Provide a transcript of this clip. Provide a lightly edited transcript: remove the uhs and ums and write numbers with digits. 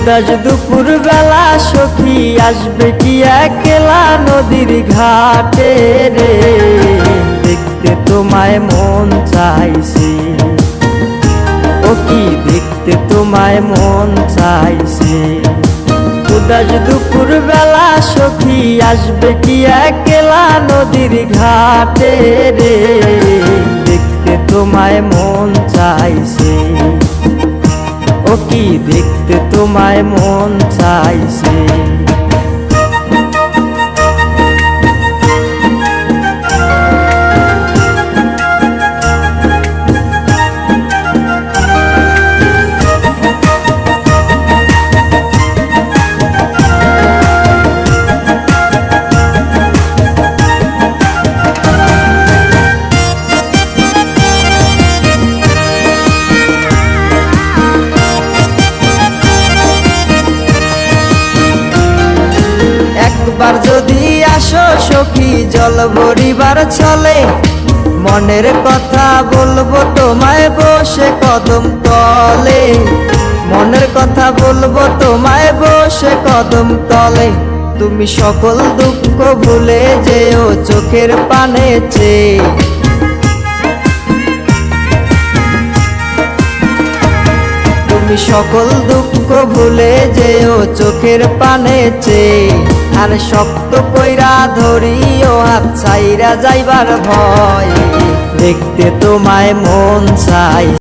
উদাস দুপুর বেলা সখী আসবে কি একলা নদীর ঘাটে রে, দেখতে তোমায় মন চাইছে। ও কি দেখতে তোমায় মন চাইছে। উদাস দুপুর বেলা সখী আসবে কি একলা নদীর ঘাটে রে, দেখতে তোমায় মন চাইছে। ও কি দেখতে তোমায় মন চাইছে। একবার যদি আসো সখী জল ভরিবার ছলে, মনের কথা বলবো তোমায় বসে কদম তলে। মনের কথা বলবো তোমায় বসে কদম তলে। তুমি সকল দুঃখ ভুলে যেও চোখের পানে চেয়ে। তুমি সকল দুঃখ ভুলে যেও চোখের পানে চেয়ে। আর শক্ত কইরা ধরিও হাত ছাইরা যাইবার ভয়, দেখতে তোমায় মন চাই।